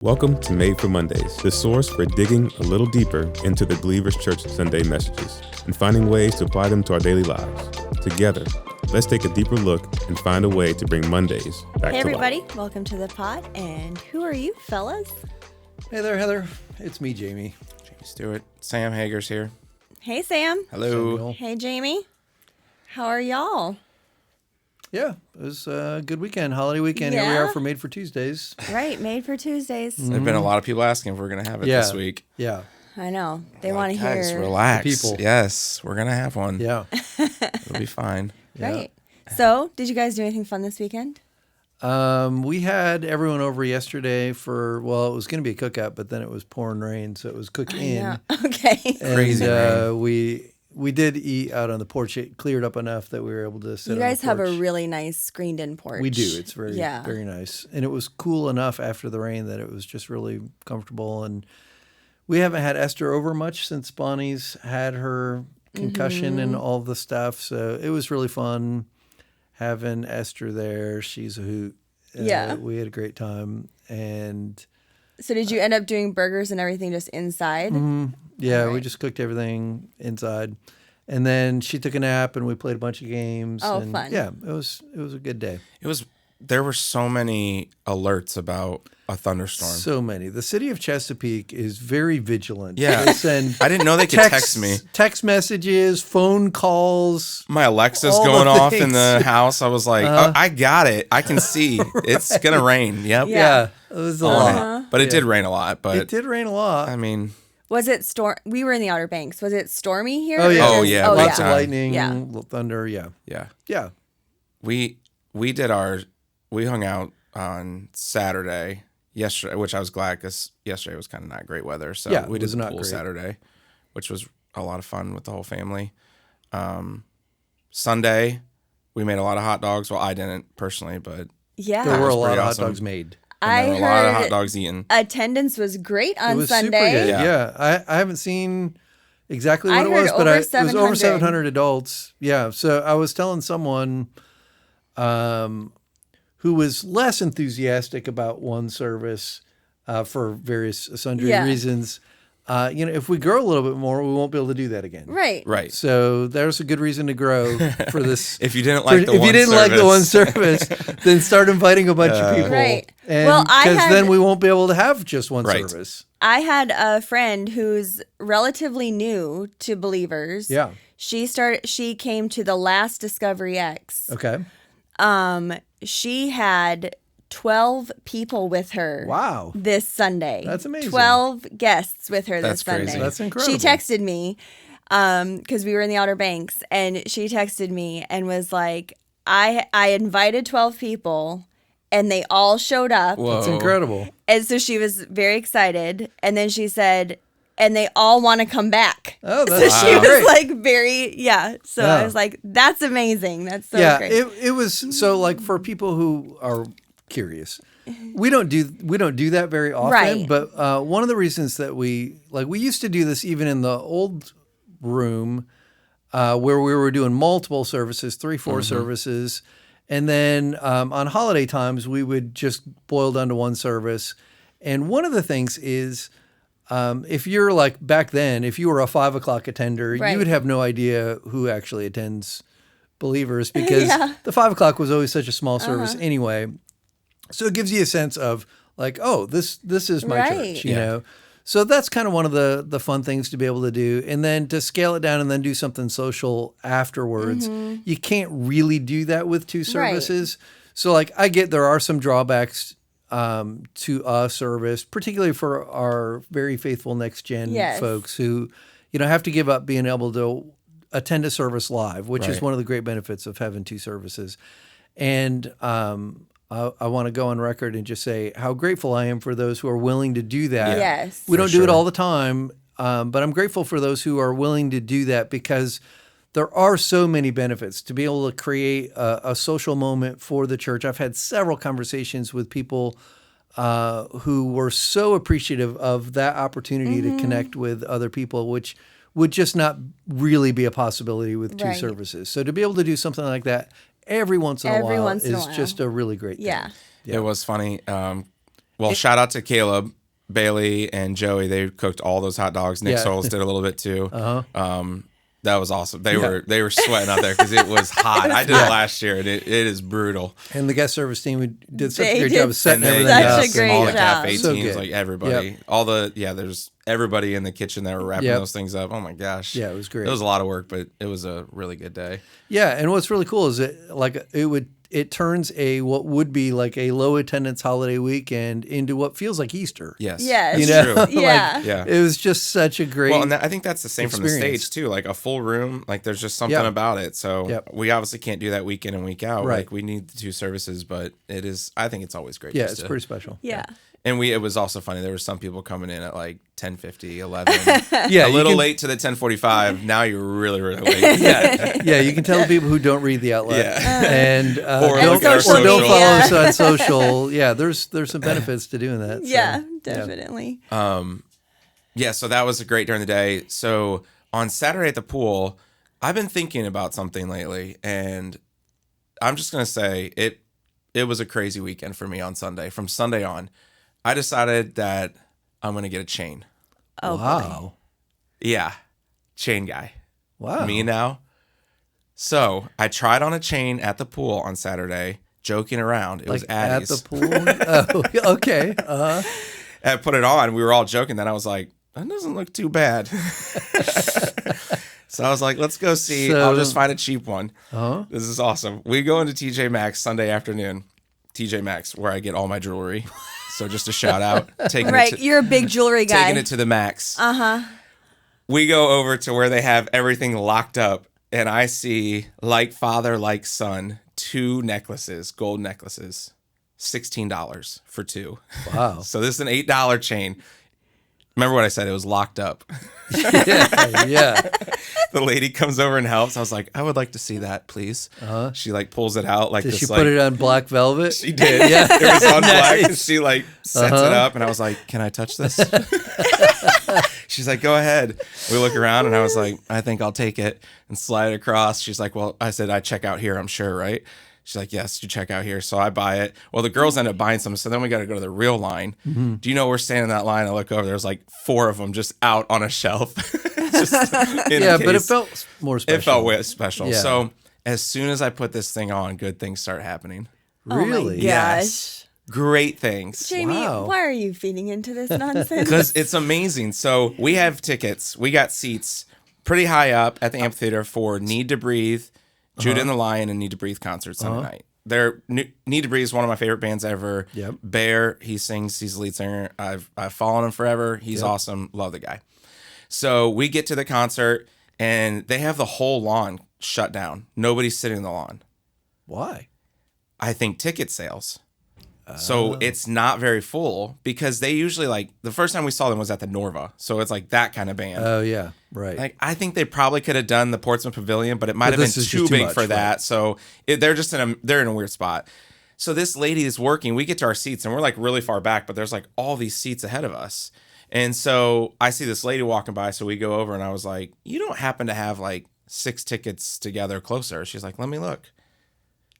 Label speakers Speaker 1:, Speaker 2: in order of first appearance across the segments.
Speaker 1: Welcome to Made for Mondays, the source for digging a little deeper into the Believers Church Sunday messages and finding ways to apply them to our daily lives. Together, let's take a deeper look and find a way to bring Mondays back
Speaker 2: Hey
Speaker 1: to
Speaker 2: everybody,
Speaker 1: life.
Speaker 2: welcome to the pod. And who are you, fellas?
Speaker 3: Hey there, Heather. It's me, Jamie.
Speaker 4: Jamie Stewart. Sam Hager's here.
Speaker 2: Hey Sam.
Speaker 4: Hello.
Speaker 3: Samuel.
Speaker 2: Hey Jamie. How are y'all?
Speaker 3: Yeah, it was a good weekend, holiday weekend. Here we
Speaker 2: Yeah.
Speaker 3: are for Made for Tuesdays.
Speaker 2: Right, Made for Tuesdays.
Speaker 4: There have been a lot of people asking if we're going to have it this week.
Speaker 3: Yeah,
Speaker 2: I know. They want to
Speaker 4: Guys,
Speaker 2: hear.
Speaker 4: relax.
Speaker 3: The people.
Speaker 4: Yes, we're going to have one.
Speaker 3: yeah.
Speaker 4: It'll be fine.
Speaker 2: Right. So, did you guys do anything fun this weekend?
Speaker 3: We had everyone over yesterday for, it was going to be a cookout, but then it was pouring rain, so it was cook in.
Speaker 2: Yeah. Okay.
Speaker 3: And,
Speaker 4: Crazy rain.
Speaker 3: We did eat out on the porch. It cleared up enough that we were able to sit
Speaker 2: You
Speaker 3: on the
Speaker 2: guys have a
Speaker 3: porch.
Speaker 2: really nice screened-in porch.
Speaker 3: We do. It's very,
Speaker 2: Yeah.
Speaker 3: very nice. And it was cool enough after the rain that it was just really comfortable. And we haven't had Esther over much since Bonnie's had her concussion and all the stuff. So it was really fun having Esther there. She's a hoot.
Speaker 2: Yeah.
Speaker 3: We had a great time. And
Speaker 2: So, did you end up doing burgers and everything just inside?
Speaker 3: yeah, we
Speaker 2: Alright.
Speaker 3: just cooked everything inside. And then she took a nap and we played a bunch of games.
Speaker 2: Oh,
Speaker 3: and
Speaker 2: fun.
Speaker 3: Yeah, it was a good day.
Speaker 4: There were so many alerts about a thunderstorm.
Speaker 3: So many. The city of Chesapeake is very vigilant.
Speaker 4: Yeah.
Speaker 3: They send
Speaker 4: I didn't know they could text me.
Speaker 3: text messages, phone calls.
Speaker 4: My Alexa's
Speaker 3: all the
Speaker 4: going off in
Speaker 3: things.
Speaker 4: the house. I was like, oh, I got it. I can see. It's going to rain. Yep.
Speaker 2: Yeah.
Speaker 3: It was a
Speaker 4: On
Speaker 3: lot.
Speaker 4: it. But it did rain a lot. But
Speaker 3: It did rain a lot.
Speaker 4: I mean,
Speaker 2: Was it We were in the Outer Banks. Was it stormy here?
Speaker 3: Oh, yeah.
Speaker 4: Oh, yeah.
Speaker 2: Oh,
Speaker 3: Lots
Speaker 2: yeah.
Speaker 3: of lightning,
Speaker 2: Yeah.
Speaker 3: thunder. Yeah.
Speaker 4: yeah.
Speaker 3: Yeah.
Speaker 4: We hung out on Saturday yesterday, which I was glad because yesterday was kind of not great weather. So
Speaker 3: Yeah,
Speaker 4: we
Speaker 3: it
Speaker 4: did
Speaker 3: was
Speaker 4: the
Speaker 3: not
Speaker 4: pool
Speaker 3: great.
Speaker 4: Saturday, which was a lot of fun with the whole family. Sunday, we made a lot of hot dogs. Well, I didn't personally, but
Speaker 2: Yeah.
Speaker 3: There were a
Speaker 4: was
Speaker 3: lot
Speaker 4: pretty
Speaker 3: of
Speaker 4: awesome.
Speaker 3: hot dogs made.
Speaker 2: I
Speaker 4: there were a lot of hot
Speaker 2: heard
Speaker 4: dogs eaten.
Speaker 2: attendance was great
Speaker 3: It
Speaker 2: on
Speaker 3: was
Speaker 2: Sunday.
Speaker 3: super good.
Speaker 4: Yeah.
Speaker 3: Yeah. I haven't seen exactly
Speaker 2: I
Speaker 3: what it
Speaker 2: heard
Speaker 3: was, but
Speaker 2: over
Speaker 3: it was over
Speaker 2: 700.
Speaker 3: 700 adults. Yeah. So I was telling someone who was less enthusiastic about one service for various sundry
Speaker 2: Yeah.
Speaker 3: reasons. If we grow a little bit more, we won't be able to do that again.
Speaker 2: Right.
Speaker 4: Right.
Speaker 3: So there's a good reason to grow for this.
Speaker 4: If you didn't like the
Speaker 3: If
Speaker 4: one
Speaker 3: you didn't like the one
Speaker 4: service.
Speaker 3: service, then start inviting a bunch of people.
Speaker 2: Right.
Speaker 3: And
Speaker 2: Well, I
Speaker 3: because
Speaker 2: had-
Speaker 3: then we won't be able to have just one
Speaker 4: Right.
Speaker 3: service.
Speaker 2: I had a friend who's relatively new to Believers.
Speaker 3: Yeah.
Speaker 2: She came to the last Discovery X.
Speaker 3: Okay.
Speaker 2: She had 12 people with her.
Speaker 3: Wow.
Speaker 2: This Sunday.
Speaker 3: That's amazing.
Speaker 2: 12 guests with her
Speaker 4: That's
Speaker 2: this Sunday.
Speaker 4: crazy.
Speaker 3: That's incredible.
Speaker 2: She texted me because we were in the Outer Banks, and she texted me and was like, I invited 12 people and they all showed up.
Speaker 4: Whoa.
Speaker 3: It's incredible.
Speaker 2: And so she was very excited. And then she said, and they all want to come back.
Speaker 3: Oh,
Speaker 2: So
Speaker 3: that's
Speaker 2: she was
Speaker 3: great.
Speaker 2: like very, yeah. So I
Speaker 3: Yeah.
Speaker 2: was like, that's amazing. That's so
Speaker 3: yeah,
Speaker 2: great.
Speaker 3: it was so like for people who are curious. We don't do that very often,
Speaker 2: Right.
Speaker 3: but one of the reasons that we used to do this even in the old room where we were doing multiple services, 3-4 services, and then on holiday times we would just boil down to one service. And one of the things is if you're like back then, if you were a 5 o'clock attender,
Speaker 2: Right.
Speaker 3: you would have no idea who actually attends Believers because
Speaker 2: Yeah.
Speaker 3: the 5 o'clock was always such a small service anyway. So it gives you a sense of like, oh, this is my
Speaker 2: Right.
Speaker 3: church, you know. So that's kind of one of the fun things to be able to do. And then to scale it down and then do something social afterwards. You can't really do that with two services. So like I get there are some drawbacks to a service, particularly for our very faithful next gen
Speaker 2: Yes.
Speaker 3: folks who, have to give up being able to attend a service live, which is
Speaker 4: Right.
Speaker 3: one of the great benefits of having two services. And I want to go on record and just say how grateful I am for those who are willing to do that.
Speaker 2: Yes.
Speaker 3: We
Speaker 4: For
Speaker 3: don't do it
Speaker 4: sure.
Speaker 3: all the time, but I'm grateful for those who are willing to do that because there are so many benefits to be able to create a social moment for the church. I've had several conversations with people who were so appreciative of that opportunity to connect with other people, which would just not really be a possibility with two
Speaker 2: Right.
Speaker 3: services. So to be able to do something like that every once in a
Speaker 2: Every
Speaker 3: while
Speaker 2: once in a
Speaker 3: is
Speaker 2: while.
Speaker 3: just a really great thing.
Speaker 2: Yeah.
Speaker 3: Yeah.
Speaker 4: It was funny. Well, shout out to Caleb, Bailey, and Joey. They cooked all those hot dogs. Nick
Speaker 3: Yeah.
Speaker 4: Souls did a little bit too. That was awesome. They
Speaker 3: Yeah.
Speaker 4: were sweating out there because it was hot. I did it last year, and it is brutal.
Speaker 3: And the guest service team did such
Speaker 2: They
Speaker 3: a great
Speaker 2: did
Speaker 3: job of setting
Speaker 4: And
Speaker 3: everything
Speaker 2: such
Speaker 3: up.
Speaker 2: a great
Speaker 4: all the
Speaker 2: job.
Speaker 4: cafe
Speaker 3: So
Speaker 4: teams,
Speaker 3: good.
Speaker 4: like everybody, there's everybody in the kitchen that were wrapping
Speaker 3: Yep.
Speaker 4: those things up. Oh my gosh.
Speaker 3: Yeah, it was great.
Speaker 4: It was a lot of work, but it was a really good day.
Speaker 3: Yeah, and what's really cool is it turns what would be like a low attendance holiday weekend into what feels like Easter.
Speaker 4: Yes.
Speaker 2: Yes.
Speaker 4: It's
Speaker 3: You know?
Speaker 4: true.
Speaker 3: Like,
Speaker 2: Yeah.
Speaker 4: Yeah.
Speaker 3: It was just such a great.
Speaker 4: Well, and I think that's the same from the
Speaker 3: experience.
Speaker 4: stage too. Like a full room, like there's just something
Speaker 3: Yeah.
Speaker 4: about it. So
Speaker 3: Yep.
Speaker 4: we obviously can't do that week in and week out.
Speaker 3: Right.
Speaker 4: Like we need the two services, but it is. I think it's always great.
Speaker 3: yeah,
Speaker 4: just
Speaker 3: it's
Speaker 4: to-
Speaker 3: pretty special.
Speaker 2: Yeah.
Speaker 4: And it was also funny. There were some people coming in at like 10:50, 11.
Speaker 3: Yeah,
Speaker 4: a
Speaker 3: you
Speaker 4: little
Speaker 3: can-
Speaker 4: late to the 10:45. Now you're really, really late.
Speaker 3: Yeah, you can tell the people who don't read the outlet
Speaker 4: Yeah.
Speaker 3: and
Speaker 4: Or
Speaker 3: don't,
Speaker 4: look at our
Speaker 3: or don't
Speaker 4: social.
Speaker 3: follow us on social. Yeah, there's some benefits to doing that. So,
Speaker 2: Yeah, definitely.
Speaker 4: Yeah, so that was great during the day. So on Saturday at the pool, I've been thinking about something lately, and I'm just gonna say it was a crazy weekend for me on Sunday. From Sunday on, I decided that I'm gonna get a chain.
Speaker 2: Oh, boy.
Speaker 3: Wow.
Speaker 4: Yeah, chain guy.
Speaker 3: Wow.
Speaker 4: Me now. So I tried on a chain at the pool on Saturday, joking around. It was
Speaker 3: Like at
Speaker 4: Addie's.
Speaker 3: the pool. Oh, okay.
Speaker 4: I put it on. We were all joking. Then I was like, that doesn't look too bad. So I was like, let's go see.
Speaker 3: So-
Speaker 4: I'll just find a cheap one.
Speaker 3: Uh-huh.
Speaker 4: This is awesome. We go into TJ Maxx Sunday afternoon. TJ Maxx, where I get all my jewelry. So just a shout out. Taking
Speaker 2: Right.
Speaker 4: it to,
Speaker 2: You're a big jewelry guy.
Speaker 4: taking it to the max.
Speaker 2: Uh-huh.
Speaker 4: We go over to where they have everything locked up, and I see like father, like son, 2 necklaces, gold necklaces, $16 for 2.
Speaker 3: Wow.
Speaker 4: So this is an $8 chain. Remember what I said? It was locked up.
Speaker 3: Yeah.
Speaker 4: The lady comes over and helps. I was like, I would like to see that, please. She like pulls it out like
Speaker 3: Did
Speaker 4: this.
Speaker 3: she
Speaker 4: like,
Speaker 3: put it on black velvet?
Speaker 4: She did.
Speaker 3: Yeah.
Speaker 4: It was on black. And she like sets it up, and I was like, "Can I touch this?" She's like, "Go ahead." We look around, and I was like, "I think I'll take it and slide it across." She's like, "Well," I said, "I check out here, I'm sure, right?" She's like, "Yes, you check out here." So I buy it. Well, the girls end up buying some, so then we got to go to the real line. Do you know we're standing in that line? I look over. There's like 4 of them just out on a shelf. Just in
Speaker 3: Yeah, but it
Speaker 4: case.
Speaker 3: felt more special.
Speaker 4: It felt way special.
Speaker 3: Yeah.
Speaker 4: So as soon as I put this thing on, good things start happening.
Speaker 3: Really?
Speaker 2: Oh my gosh.
Speaker 4: Yes. Great things.
Speaker 2: Jamie,
Speaker 3: Wow.
Speaker 2: why are you feeding into this nonsense?
Speaker 4: Because it's amazing. So we have tickets. We got seats pretty high up at the amphitheater for Need to Breathe, Judah and the Lion, and Need to Breathe concerts Sunday night. Need to Breathe is one of my favorite bands ever.
Speaker 3: Yep.
Speaker 4: Bear, he sings. He's the lead singer. I've followed him forever. He's awesome. Love the guy. So we get to the concert, and they have the whole lawn shut down. Nobody's sitting in the lawn.
Speaker 3: Why?
Speaker 4: I think ticket sales. So it's not very full because they usually like the first time we saw them was at the Norva. So it's like that kind of band.
Speaker 3: Oh, yeah. Right.
Speaker 4: Like I think they probably could have done the Portsmouth Pavilion, but it might
Speaker 3: But
Speaker 4: have been
Speaker 3: this is
Speaker 4: too
Speaker 3: just too
Speaker 4: big
Speaker 3: much,
Speaker 4: for
Speaker 3: right.
Speaker 4: that. So they're just they're in a weird spot. So this lady is working. We get to our seats and we're like really far back, but there's like all these seats ahead of us. And so I see this lady walking by, so we go over and I was like, "You don't happen to have like 6 tickets together closer?" She's like, "Let me look."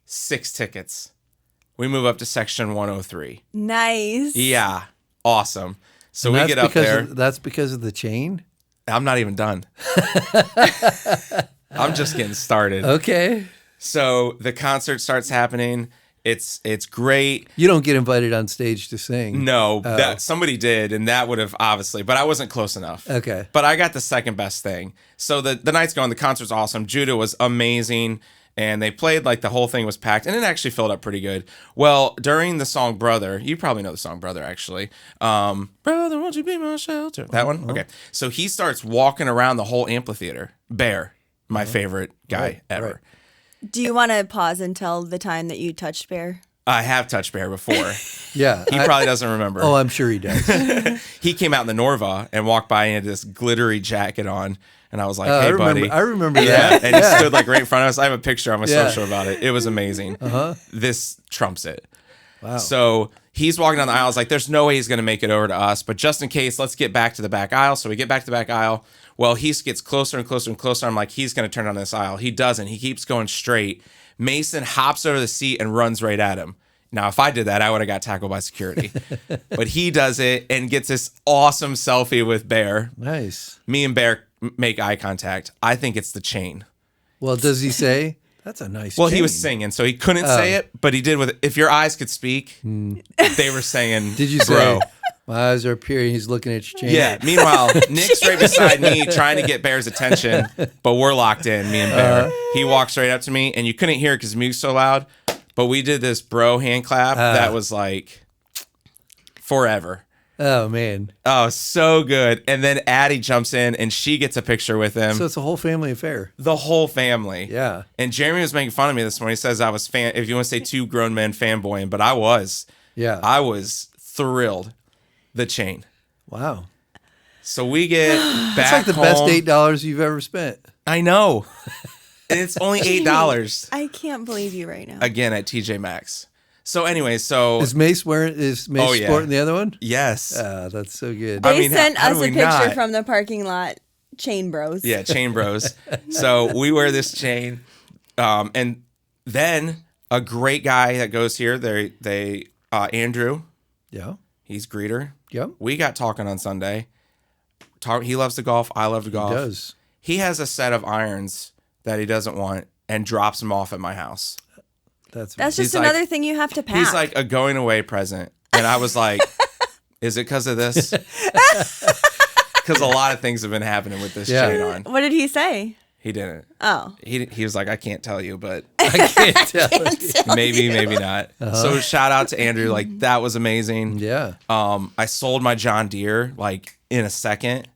Speaker 4: 6 tickets. We move up to section 103.
Speaker 2: Nice.
Speaker 4: Yeah, awesome. So
Speaker 3: And
Speaker 4: we
Speaker 3: that's
Speaker 4: get up
Speaker 3: because
Speaker 4: there.
Speaker 3: That's because of the chain?
Speaker 4: I'm not even done. I'm just getting started.
Speaker 3: Okay.
Speaker 4: So the concert starts happening. It's great.
Speaker 3: You don't get invited on stage to sing.
Speaker 4: No, that somebody did, and that would have obviously, but I wasn't close enough.
Speaker 3: Okay.
Speaker 4: But I got the second best thing. So the night's going, the concert's awesome. Judah was amazing. And they played like the whole thing was packed, and it actually filled up pretty good. Well, during the song "Brother," you probably know the song "Brother," actually. Brother, won't you be my shelter? That one. Okay. So he starts walking around the whole amphitheater. Bear, my favorite guy
Speaker 3: Right,
Speaker 4: ever.
Speaker 3: right.
Speaker 2: Do you want to pause and tell the time that you touched Bear?
Speaker 4: I have touched Bear before.
Speaker 3: Yeah.
Speaker 4: He probably doesn't remember.
Speaker 3: Oh, I'm sure he does.
Speaker 4: He came out in the Norva and walked by and had this glittery jacket on. And I was like,
Speaker 3: I
Speaker 4: "Hey,
Speaker 3: remember,
Speaker 4: buddy."
Speaker 3: I remember
Speaker 4: Yeah,
Speaker 3: that.
Speaker 4: and he stood like right in front of us. I have a picture on my
Speaker 3: Yeah.
Speaker 4: social about it. It was amazing. This trumps it.
Speaker 3: Wow.
Speaker 4: So he's walking down the aisle. I was like, there's no way he's going to make it over to us. But just in case, let's get back to the back aisle. So we get back to the back aisle. Well, he gets closer and closer and closer. I'm like, he's going to turn on this aisle. He doesn't. He keeps going straight. Mason hops over the seat and runs right at him. Now, if I did that, I would have got tackled by security. But he does it and gets this awesome selfie with Bear.
Speaker 3: Nice.
Speaker 4: Me and Bear make eye contact. I think it's the chain.
Speaker 3: Well, does he say, that's a nice
Speaker 4: Well,
Speaker 3: chain?
Speaker 4: he was singing, so he couldn't say it, but he did with it. If your eyes could speak, they were saying,
Speaker 3: Did you
Speaker 4: bro.
Speaker 3: say, my eyes are up here, he's looking at your chain?
Speaker 4: Yeah. Meanwhile, Nick's right beside me trying to get Bear's attention, but we're locked in, me and Bear. He walks right up to me, and you couldn't hear it because the music's so loud, but we did this bro hand clap that was like forever.
Speaker 3: Oh, man.
Speaker 4: Oh, so good. And then Addie jumps in, and she gets a picture with him.
Speaker 3: So it's a whole family affair.
Speaker 4: The whole family.
Speaker 3: Yeah.
Speaker 4: And Jeremy was making fun of me this morning. He says I was if you want to say two grown men fanboying, but I was.
Speaker 3: Yeah.
Speaker 4: I was thrilled. The chain.
Speaker 3: Wow.
Speaker 4: So we get back
Speaker 3: It's like the
Speaker 4: home.
Speaker 3: best $8 you've ever spent.
Speaker 4: I know. And it's only $8
Speaker 2: I can't believe you right now.
Speaker 4: again at TJ Maxx. So anyway, so
Speaker 3: Is Mace
Speaker 4: Oh, yeah.
Speaker 3: sporting the other one?
Speaker 4: yes.
Speaker 3: That's so good.
Speaker 2: They
Speaker 4: I mean,
Speaker 2: sent
Speaker 4: how do
Speaker 2: us a
Speaker 4: we
Speaker 2: picture
Speaker 4: not?
Speaker 2: from the parking lot. Chain Bros.
Speaker 4: Yeah, chain bros. So we wear this chain. And then a great guy that goes here, they Andrew,
Speaker 3: Yeah.
Speaker 4: he's greeter.
Speaker 3: Yep.
Speaker 4: We got talking on Sunday. He loves to golf. I love to golf.
Speaker 3: He does.
Speaker 4: He has a set of irons that he doesn't want and drops them off at my house.
Speaker 2: That's
Speaker 4: He's
Speaker 2: just
Speaker 4: like-
Speaker 2: another thing you have to pack.
Speaker 4: He's like a going away present. And I was like, is it because of this? Because a lot of things have been happening with this
Speaker 3: Yeah.
Speaker 4: chain on.
Speaker 2: What did he say?
Speaker 4: He didn't.
Speaker 2: Oh.
Speaker 4: He was like, I can't tell you, but
Speaker 3: I can't tell you.
Speaker 4: maybe, maybe not. So shout out to Andrew. Like, that was amazing.
Speaker 3: Yeah.
Speaker 4: I sold my John Deere like in a second.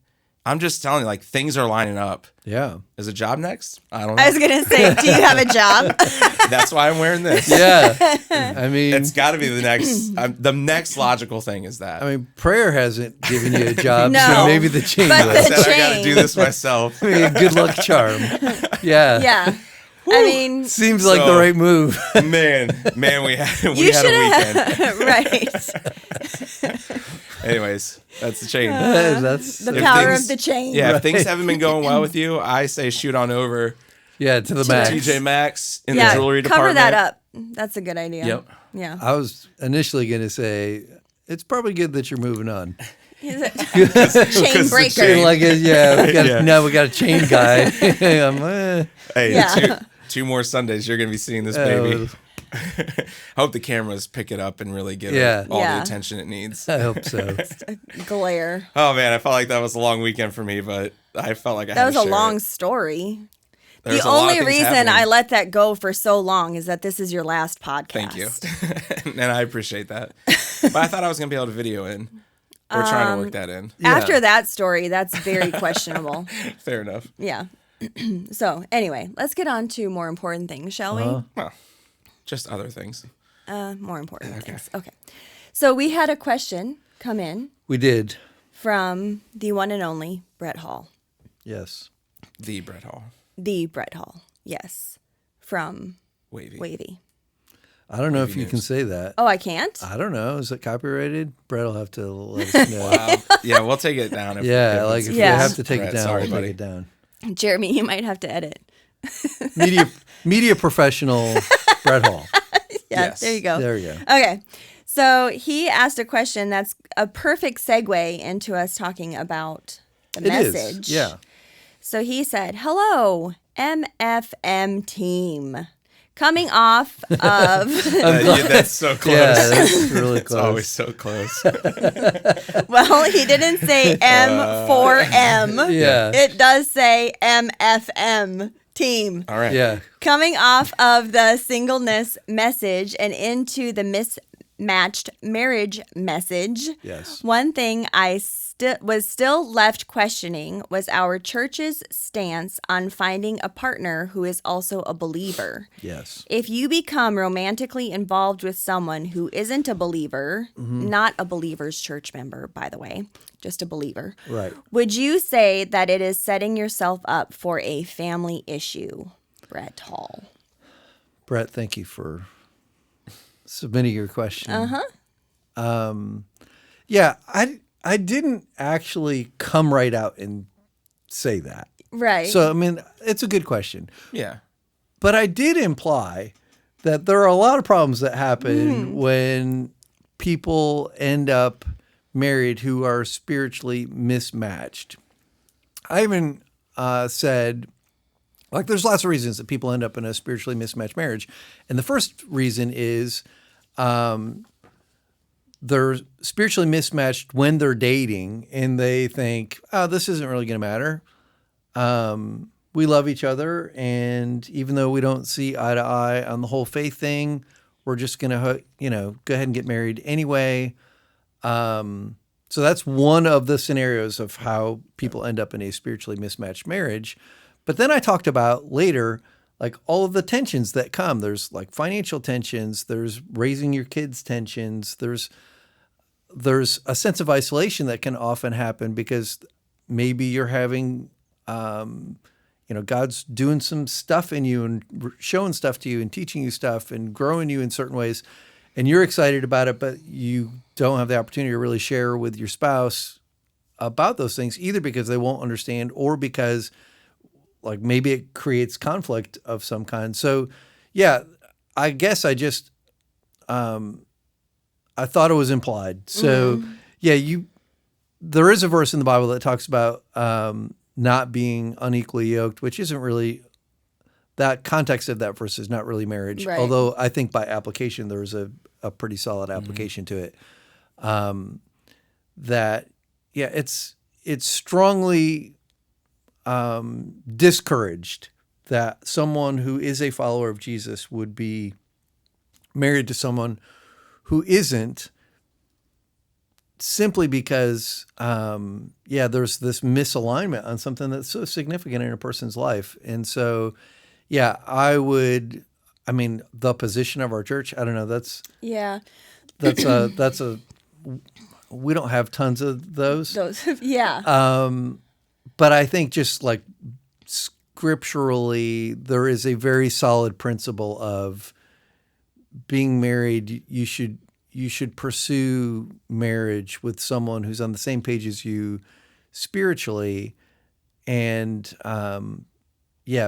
Speaker 4: I'm just telling you, like, things are lining up.
Speaker 3: Yeah.
Speaker 4: Is a job next? I don't know.
Speaker 2: I was going to say, do you have a job?
Speaker 4: That's why I'm wearing this.
Speaker 3: Yeah. I mean,
Speaker 4: It's got to be the next logical thing is that.
Speaker 3: prayer hasn't given you a job,
Speaker 2: No,
Speaker 3: so maybe the chain
Speaker 2: but
Speaker 3: will.
Speaker 4: I
Speaker 2: the
Speaker 4: said I got to
Speaker 2: chain.
Speaker 4: do this myself.
Speaker 3: I mean, a good luck charm. Yeah.
Speaker 2: Yeah. I mean,
Speaker 3: Seems like
Speaker 4: So-
Speaker 3: the right move.
Speaker 4: Man, we had
Speaker 2: you
Speaker 4: a
Speaker 2: should
Speaker 4: weekend.
Speaker 2: right.
Speaker 4: Anyways, that's the chain.
Speaker 3: That's
Speaker 2: The
Speaker 4: If
Speaker 2: power
Speaker 4: things-
Speaker 2: of the chain.
Speaker 4: Yeah, if things haven't been going well with you, I say shoot on over
Speaker 3: yeah, to the max.
Speaker 4: TJ Maxx in
Speaker 2: Yeah,
Speaker 4: the jewelry
Speaker 2: cover
Speaker 4: department.
Speaker 2: that up. That's a good idea.
Speaker 4: Yep.
Speaker 2: Yeah.
Speaker 3: I was initially going to say it's probably good that you're moving on.
Speaker 2: Chain
Speaker 4: the
Speaker 2: breaker.
Speaker 4: chain.
Speaker 3: Like, yeah,
Speaker 4: Yeah.
Speaker 3: now we got a chain guy.
Speaker 4: Hey,
Speaker 2: Yeah.
Speaker 4: two more Sundays, you're gonna be seeing this baby. I hope the cameras pick it up and really give
Speaker 3: Yeah.
Speaker 4: it all
Speaker 2: Yeah.
Speaker 4: the attention it needs.
Speaker 3: I hope so.
Speaker 2: Glare.
Speaker 4: Oh man, I felt like that was a long weekend for me, but I felt like I
Speaker 2: That
Speaker 4: had
Speaker 2: was
Speaker 4: to
Speaker 2: a
Speaker 4: share
Speaker 2: long
Speaker 4: it.
Speaker 2: story.
Speaker 4: There's
Speaker 2: The
Speaker 4: a lot of
Speaker 2: only
Speaker 4: things
Speaker 2: reason
Speaker 4: happening.
Speaker 2: I let that go for so long is that this is your last podcast.
Speaker 4: Thank you, and I appreciate that. But I thought I was gonna be able to video in. We're trying to work that in.
Speaker 3: Yeah.
Speaker 2: After that story, that's very questionable.
Speaker 4: Fair enough.
Speaker 2: Yeah. So, anyway, let's get on to more important things, shall we?
Speaker 4: Well, just other things.
Speaker 2: More important things. Okay. So, we had a question come in
Speaker 3: We did.
Speaker 2: from the one and only Brett Hall.
Speaker 3: Yes.
Speaker 4: The Brett Hall.
Speaker 2: The Brett Hall. Yes. From
Speaker 4: Wavy.
Speaker 2: Wavy.
Speaker 3: I don't know if you
Speaker 4: news.
Speaker 3: can say that.
Speaker 2: Oh, I can't?
Speaker 3: I don't know. Is it copyrighted? Brett will have to let us know.
Speaker 4: Yeah, we'll take it down. If
Speaker 3: Yeah,
Speaker 4: it's-
Speaker 3: if
Speaker 2: Yeah.
Speaker 3: we have to take
Speaker 4: Brett,
Speaker 3: it down,
Speaker 4: sorry,
Speaker 3: we'll
Speaker 4: buddy.
Speaker 3: take it down.
Speaker 2: Jeremy, you might have to edit.
Speaker 3: Media professional Brett Hall.
Speaker 2: Yeah,
Speaker 4: Yes.
Speaker 2: there you go.
Speaker 3: There you go.
Speaker 2: Okay. So he asked a question that's a perfect segue into us talking about the
Speaker 3: It is.
Speaker 2: message.
Speaker 3: Yeah.
Speaker 2: So he said, "Hello, MFM team. Coming off of
Speaker 4: that's so close.
Speaker 3: Yeah, that's really
Speaker 4: It's
Speaker 3: close.
Speaker 4: always so close.
Speaker 2: well, he didn't say M4M.
Speaker 3: Yeah.
Speaker 2: It does say MFM team.
Speaker 4: All right.
Speaker 3: Yeah.
Speaker 2: Coming off of the singleness message and into the mismatched marriage message.
Speaker 3: Yes.
Speaker 2: One thing I was still left questioning was our church's stance on finding a partner who is also a believer.
Speaker 3: Yes.
Speaker 2: If you become romantically involved with someone who isn't a believer, not a believer's church member, by the way, just a believer,
Speaker 3: Right.
Speaker 2: would you say that it is setting yourself up for a family issue? Brett Hall.
Speaker 3: Brett, thank you for submitting your question. Yeah, I didn't actually come right out and say that.
Speaker 2: Right.
Speaker 3: So, I mean, it's a good question.
Speaker 4: Yeah.
Speaker 3: But I did imply that there are a lot of problems that happen when people end up married who are spiritually mismatched. I even said, like, there's lots of reasons that people end up in a spiritually mismatched marriage. And the first reason is they're spiritually mismatched when they're dating and they think, oh, this isn't really going to matter. We love each other. And even though we don't see eye to eye on the whole faith thing, we're just going to, go ahead and get married anyway. So that's one of the scenarios of how people end up in a spiritually mismatched marriage. But then I talked about later, like all of the tensions that come. There's like financial tensions, there's raising your kids tensions, there's a sense of isolation that can often happen because maybe you're having, God's doing some stuff in you and showing stuff to you and teaching you stuff and growing you in certain ways. And you're excited about it, but you don't have the opportunity to really share with your spouse about those things, either because they won't understand or because like maybe it creates conflict of some kind. So yeah, I guess I just, I thought it was implied. So yeah, there is a verse in the Bible that talks about not being unequally yoked, which isn't really, that context of that verse is not really marriage.
Speaker 2: Right.
Speaker 3: Although I think by application, there's a pretty solid application to it. That, yeah, it's strongly discouraged that someone who is a follower of Jesus would be married to someone who isn't, simply because, there's this misalignment on something that's so significant in a person's life. And so, yeah, the position of our church, I don't know, that's we don't have tons of those.
Speaker 2: Yeah.
Speaker 3: But I think just like scripturally, there is a very solid principle of being married. You should pursue marriage with someone who's on the same page as you spiritually. And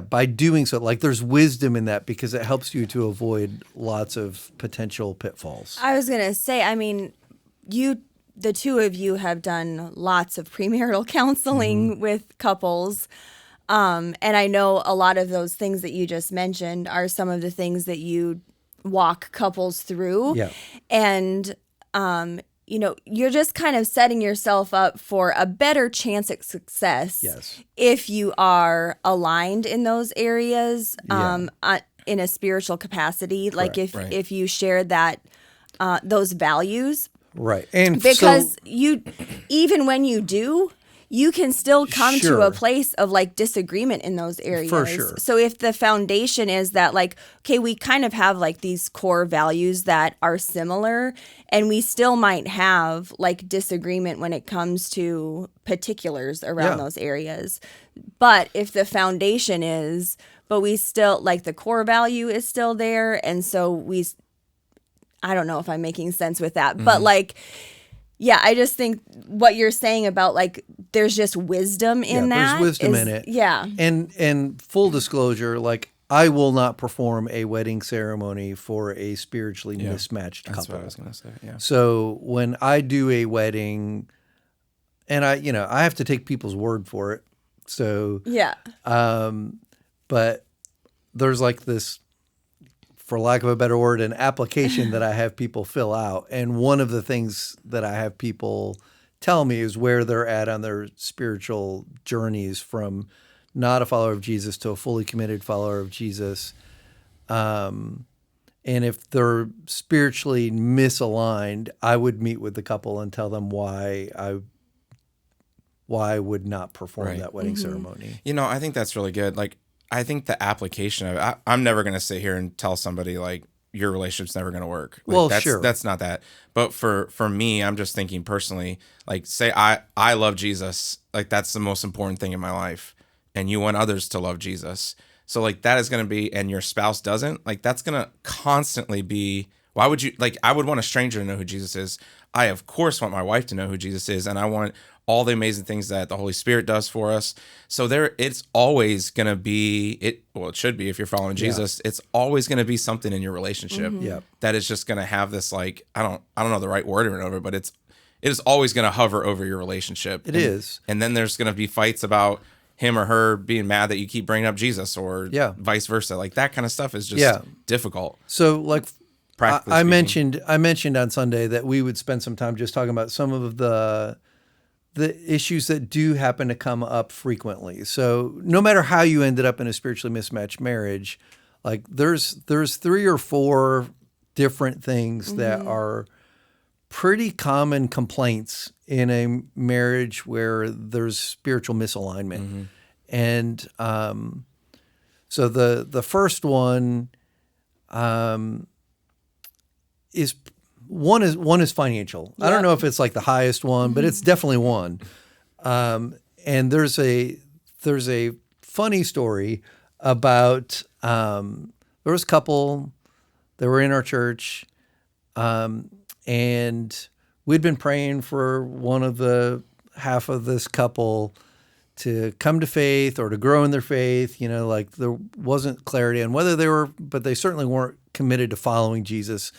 Speaker 3: by doing so, like there's wisdom in that because it helps you to avoid lots of potential pitfalls.
Speaker 2: I was going to say, the two of you have done lots of premarital counseling with couples. And I know a lot of those things that you just mentioned are some of the things that you walk couples through.
Speaker 3: Yeah.
Speaker 2: And, you're just kind of setting yourself up for a better chance at success.
Speaker 3: Yes.
Speaker 2: If you are aligned in those areas, in a spiritual capacity, like if you share that, those values.
Speaker 3: Right. And
Speaker 2: because even when you do, you can still come to a place of like disagreement in those areas.
Speaker 3: For sure.
Speaker 2: So if the foundation is that like, okay, we kind of have like these core values that are similar, and we still might have like disagreement when it comes to particulars around those areas. But if the foundation is, but we still like the core value is still there. And so I don't know if I'm making sense with that, but like, yeah, I just think what you're saying about like, there's just wisdom in that.
Speaker 3: There's wisdom in it.
Speaker 2: Yeah.
Speaker 3: And full disclosure, like I will not perform a wedding ceremony for a spiritually mismatched couple.
Speaker 4: That's what I was going to say. Yeah.
Speaker 3: So when I do a wedding, and I have to take people's word for it. So
Speaker 2: yeah.
Speaker 3: But there's like this, for lack of a better word, an application that I have people fill out. And one of the things that I have people tell me is where they're at on their spiritual journeys from not a follower of Jesus to a fully committed follower of Jesus. And if they're spiritually misaligned, I would meet with the couple and tell them why I would not perform that wedding ceremony.
Speaker 4: I think that's really good. Like, I think the application of it, I'm never going to sit here and tell somebody like your relationship's never going to work. Like, that's not that. But for me, I'm just thinking personally, like say I love Jesus. Like that's the most important thing in my life. And you want others to love Jesus. So like that is going to be, and your spouse doesn't, like that's going to constantly be Why would you, like, I would want a stranger to know who Jesus is. I, of course, want my wife to know who Jesus is, and I want all the amazing things that the Holy Spirit does for us. So it's always going to be, it should be if you're following Jesus, it's always going to be something in your relationship that is just going to have this, like, I don't know the right word over it, but it is always going to hover over your relationship.
Speaker 3: It is.
Speaker 4: And then there's going to be fights about him or her being mad that you keep bringing up Jesus, or vice versa. Like, that kind of stuff is just difficult.
Speaker 3: So, like,
Speaker 4: Practically
Speaker 3: I
Speaker 4: speaking.
Speaker 3: mentioned on Sunday that we would spend some time just talking about some of the issues that do happen to come up frequently. So no matter how you ended up in a spiritually mismatched marriage, like there's 3 or 4 different things that are pretty common complaints in a marriage where there's spiritual misalignment. And so the first one is financial. I don't know if it's like the highest one, but it's definitely one. And there's a funny story about there was a couple that were in our church, and we'd been praying for one of the half of this couple to come to faith or to grow in their faith. You know, like there wasn't clarity on whether they were, but they certainly weren't committed to following Jesus.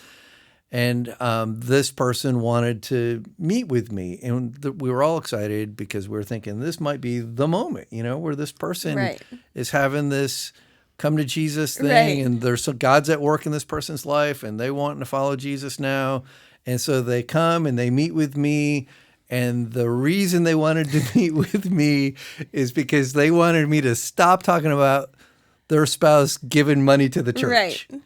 Speaker 3: And this person wanted to meet with me, and we were all excited because we were thinking this might be the moment, you know, where this person is having this come to Jesus thing, and there's some God's at work in this person's life, and they want to follow Jesus now. And so they come and they meet with me, and the reason they wanted to meet with me is because they wanted me to stop talking about their spouse giving money to the church.
Speaker 2: Right.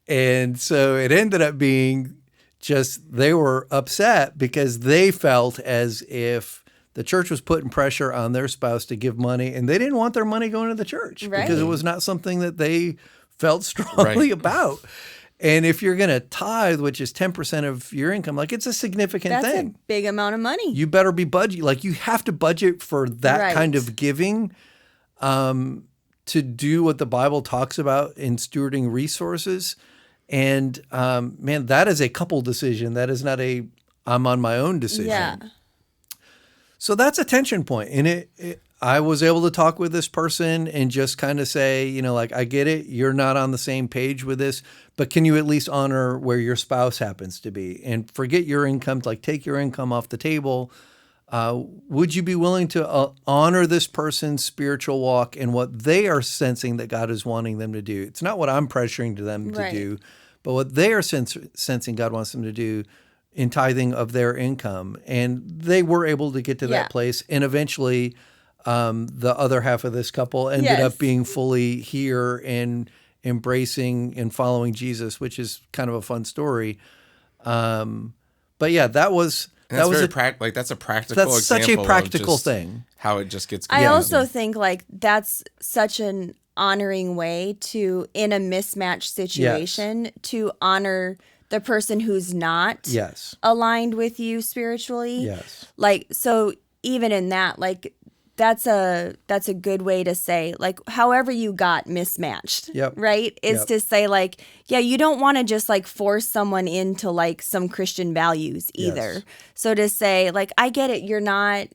Speaker 3: And so it ended up being just they were upset because they felt as if the church was putting pressure on their spouse to give money, and they didn't want their money going to the church because it was not something that they felt strongly about. And if you're going to tithe, which is 10% of your income, like it's a significant thing.
Speaker 2: That's a big amount of money.
Speaker 3: You better be budget. Like you have to budget for that kind of giving. To do what the Bible talks about in stewarding resources. And man, that is a couple decision. That is not a I'm on my own decision.
Speaker 2: Yeah.
Speaker 3: So that's a tension point. And I was able to talk with this person and just kind of say, you know, like, I get it. You're not on the same page with this, but can you at least honor where your spouse happens to be and forget your income, like take your income off the table. Would you be willing to honor this person's spiritual walk and what they are sensing that God is wanting them to do? It's not what I'm pressuring to them to do, but what they are sensing God wants them to do in tithing of their income. And they were able to get to that place. And eventually the other half of this couple ended up being fully here and embracing and following Jesus, which is kind of a fun story. But yeah, that was...
Speaker 4: And that's very practical. Like that's a practical example.
Speaker 3: That's such a practical thing.
Speaker 4: How it just gets.
Speaker 2: I also think like that's such an honoring way to, in a mismatched situation, to honor the person who's not aligned with you spiritually.
Speaker 3: Yes.
Speaker 2: Like, so even in that, like, that's a good way to say, like, however you got mismatched, right? Is to say, like, yeah, you don't want to just like force someone into like some Christian values either. So to say, like, I get it, you're not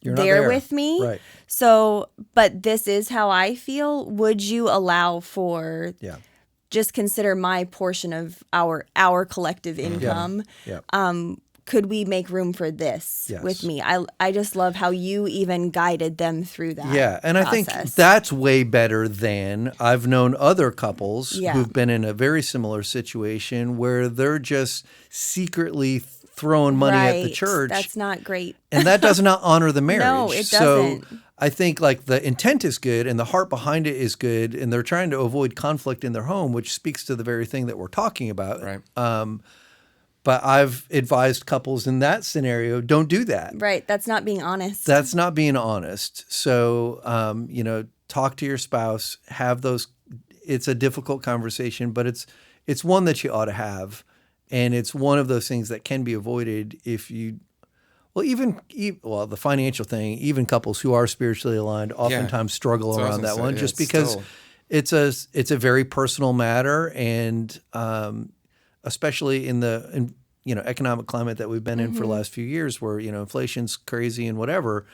Speaker 2: there with me.
Speaker 3: Right.
Speaker 2: So, but this is how I feel. Would you allow for just consider my portion of our collective income? Could we make room for this with me? I just love how you even guided them through that.
Speaker 3: Yeah, and I think that's way better than I've known other couples who've been in a very similar situation where they're just secretly throwing money at the church.
Speaker 2: That's not great.
Speaker 3: And that does not honor the marriage.
Speaker 2: No, it doesn't.
Speaker 3: So I think like the intent is good and the heart behind it is good, and they're trying to avoid conflict in their home, which speaks to the very thing that we're talking about.
Speaker 4: Right.
Speaker 3: But I've advised couples in that scenario, don't do that.
Speaker 2: Right. That's not being honest.
Speaker 3: That's not being honest. So, you know, talk to your spouse, have those. It's a difficult conversation, but it's one that you ought to have. And it's one of those things that can be avoided if you, the financial thing, even couples who are spiritually aligned oftentimes struggle around that one just because it's a very personal matter, and especially in the economic climate that we've been in for the last few years, where inflation's crazy and whatever.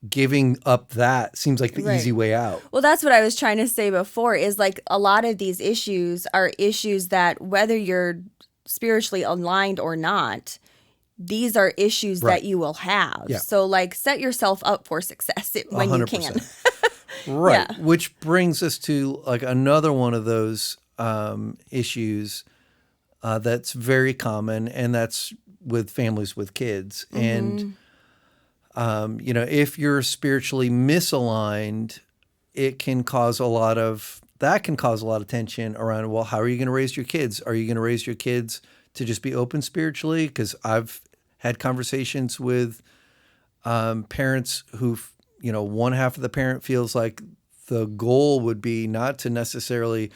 Speaker 3: Giving up that seems like the easy way out.
Speaker 2: Well, that's what I was trying to say before, is like a lot of these issues are issues that, whether you're spiritually aligned or not, these are issues that you will have.
Speaker 3: Yeah.
Speaker 2: So like, set yourself up for success when
Speaker 3: 100%.
Speaker 2: you can.
Speaker 3: Right.
Speaker 2: Yeah.
Speaker 3: Which brings us to like another one of those issues that's very common, and that's with families with kids. And if you're spiritually misaligned, it can cause a lot of tension around, well, how are you going to raise your kids? Are you going to raise your kids to just be open spiritually? Because I've had conversations with parents who, one half of the parent feels like the goal would be not to necessarily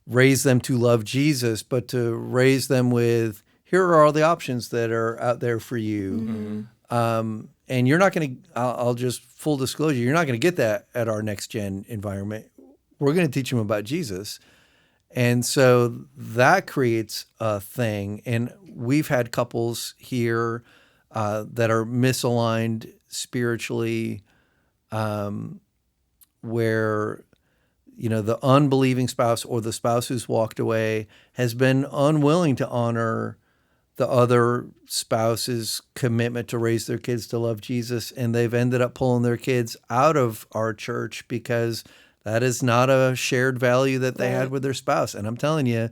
Speaker 3: raise them to love Jesus, but to raise them with, here are all the options that are out there for you. And you're not going to, I'll just full disclosure, you're not going to get that at our next gen environment. We're going to teach them about Jesus. And so that creates a thing. And we've had couples here that are misaligned spiritually, where the unbelieving spouse or the spouse who's walked away has been unwilling to honor the other spouse's commitment to raise their kids to love Jesus, and they've ended up pulling their kids out of our church because that is not a shared value that they had with their spouse. And I'm telling you,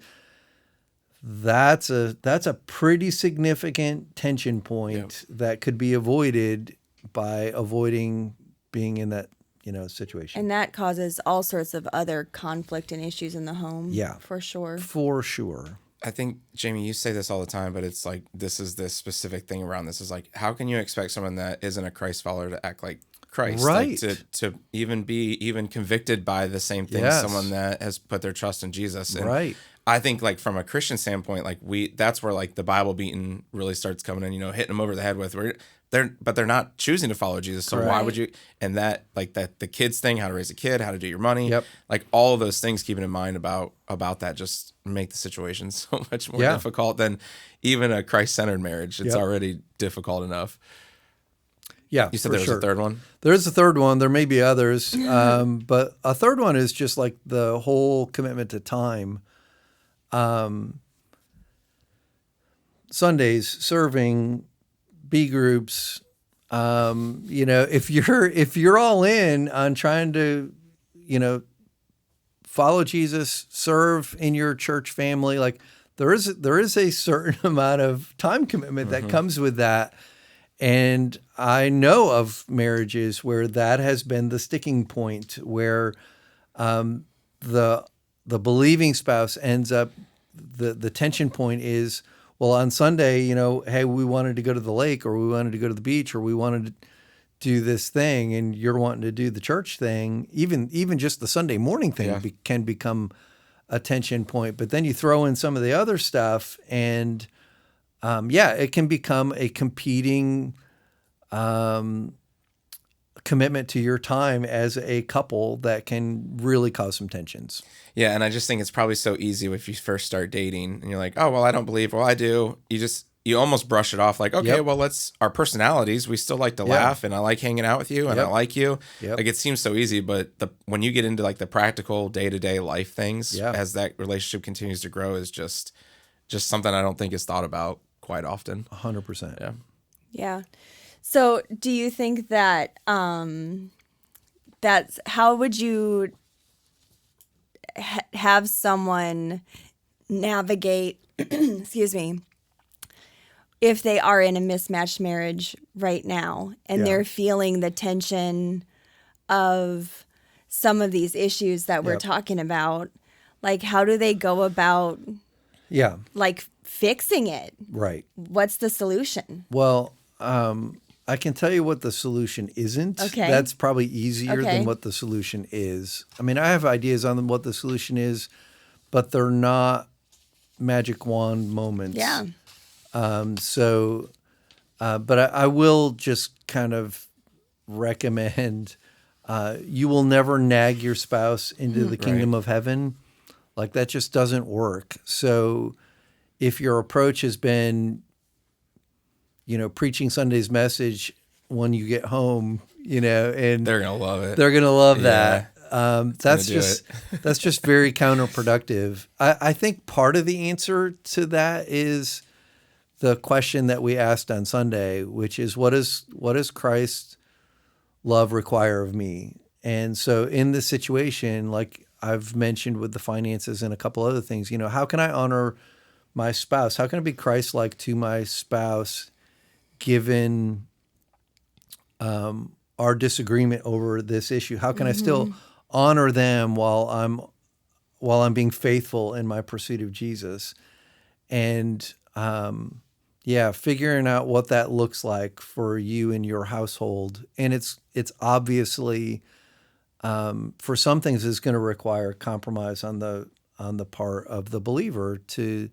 Speaker 3: that's a pretty significant tension point that could be avoided by avoiding being in that situation.
Speaker 2: And that causes all sorts of other conflict and issues in the home.
Speaker 3: Yeah.
Speaker 2: For sure.
Speaker 3: For sure.
Speaker 4: I think, Jamie, you say this all the time, but it's like, this specific thing around this is like, how can you expect someone that isn't a Christ follower to act like Christ?
Speaker 3: Right.
Speaker 4: Like to even be convicted by the same thing as someone that has put their trust in Jesus. And
Speaker 3: right.
Speaker 4: I think like from a Christian standpoint, like that's where like the Bible beating really starts coming in, hitting them over the head with they're not choosing to follow Jesus. So why would you? And that like the kids thing, how to raise a kid, how to do your money, like all of those things, keeping in mind about that, just make the situation so much more difficult than even a Christ-centered marriage. It's already difficult enough.
Speaker 3: Yeah,
Speaker 4: you said there was a third one?
Speaker 3: There's a third one. There may be others. But a third one is just like the whole commitment to time. Sundays, serving, B groups. If you're all in on trying to, follow Jesus, serve in your church family, like there is a certain amount of time commitment that comes with that. And I know of marriages where that has been the sticking point, where the believing spouse ends up, the tension point is, well, on Sunday, hey, we wanted to go to the lake, or we wanted to go to the beach, or we wanted to do this thing, and you're wanting to do the church thing. Even just the Sunday morning thing can become a tension point. But then you throw in some of the other stuff, and it can become a competing commitment to your time as a couple that can really cause some tensions.
Speaker 4: Yeah, and I just think it's probably so easy if you first start dating and you're like, oh, well, I don't believe. Well, I do. You almost brush it off like, okay, well, our personalities, we still like to laugh, and I like hanging out with you, and I like you. Like, it seems so easy, but when you get into like the practical day-to-day life things, as that relationship continues to grow, is just something I don't think is thought about quite often.
Speaker 3: 100%.
Speaker 4: Yeah.
Speaker 2: Yeah. So do you think that that's, how would you have someone navigate, excuse me, if they are in a mismatched marriage right now and they're feeling the tension of some of these issues that we're talking about? Like, how do they go about like fixing it?
Speaker 3: Right.
Speaker 2: What's the solution?
Speaker 3: Well, I can tell you what the solution isn't.
Speaker 2: Okay.
Speaker 3: That's probably easier than what the solution is. I mean, I have ideas on what the solution is, but they're not magic wand moments.
Speaker 2: Yeah.
Speaker 3: But I will just kind of recommend you will never nag your spouse into the kingdom of heaven. Like that just doesn't work. So if your approach has been, preaching Sunday's message when you get home, and
Speaker 4: They're going to love it.
Speaker 3: they're going to love
Speaker 4: Yeah.
Speaker 3: that. That's just very counterproductive. I think part of the answer to that is the question that we asked on Sunday, which is what does Christ's love require of me? And so in this situation, like I've mentioned with the finances and a couple other things, how can I honor my spouse? How can I be Christ-like to my spouse given our disagreement over this issue? How can I still honor them while I'm being faithful in my pursuit of Jesus? And figuring out what that looks like for you and your household. And it's obviously for some things it's going to require compromise on the part of the believer to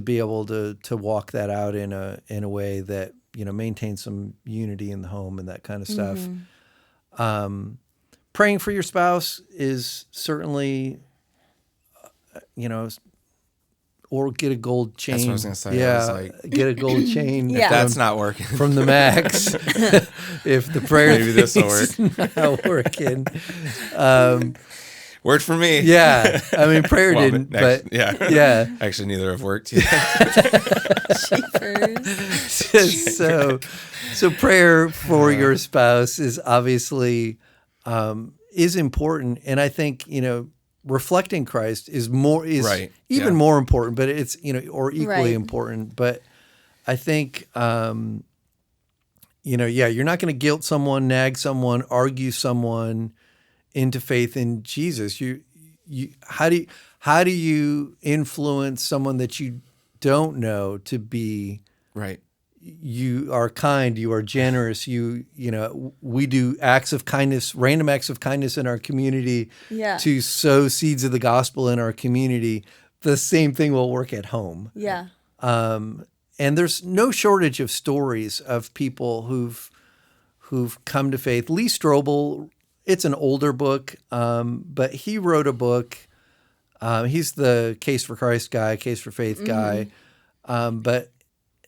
Speaker 3: be able to walk that out in a way that maintains some unity in the home and that kind of stuff. Praying for your spouse is certainly, or get a gold chain.
Speaker 4: That's what I was going to say.
Speaker 3: Yeah, get a gold chain.
Speaker 2: Yeah.
Speaker 4: That's not working.
Speaker 3: From the max. If the prayer
Speaker 4: Maybe this will work.
Speaker 3: is not working.
Speaker 4: Worked for me.
Speaker 3: Yeah. I mean, prayer didn't, but yeah.
Speaker 4: Actually, neither have worked yet.
Speaker 3: So prayer for your spouse is obviously is important, and I think reflecting Christ is even more important, but it's or equally important. But I think you're not going to guilt someone, nag someone, argue someone into faith in Jesus. You how do you influence someone that you don't know to be
Speaker 4: right?
Speaker 3: You are kind, you are generous, we do acts of kindness, random acts of kindness in our community to sow seeds of the gospel in our community. The same thing will work at home.
Speaker 2: Yeah.
Speaker 3: And there's no shortage of stories of people who've come to faith. Lee Strobel, it's an older book, but he wrote a book. He's the Case for Christ guy, Case for Faith guy. But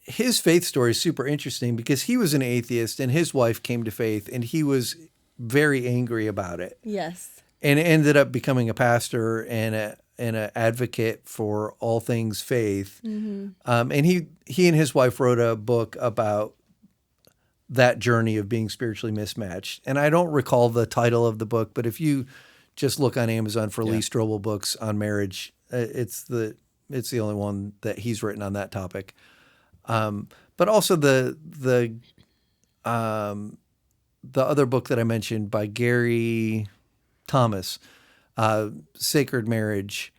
Speaker 3: his faith story is super interesting because he was an atheist and his wife came to faith and he was very angry about it.
Speaker 2: Yes.
Speaker 3: And ended up becoming a pastor and an advocate for all things faith. And he and his wife wrote a book about that journey of being spiritually mismatched. And I don't recall the title of the book, but if you just look on Amazon for Lee Strobel books on marriage, it's the only one that he's written on that topic. But also the other book that I mentioned by Gary Thomas, Sacred Marriage.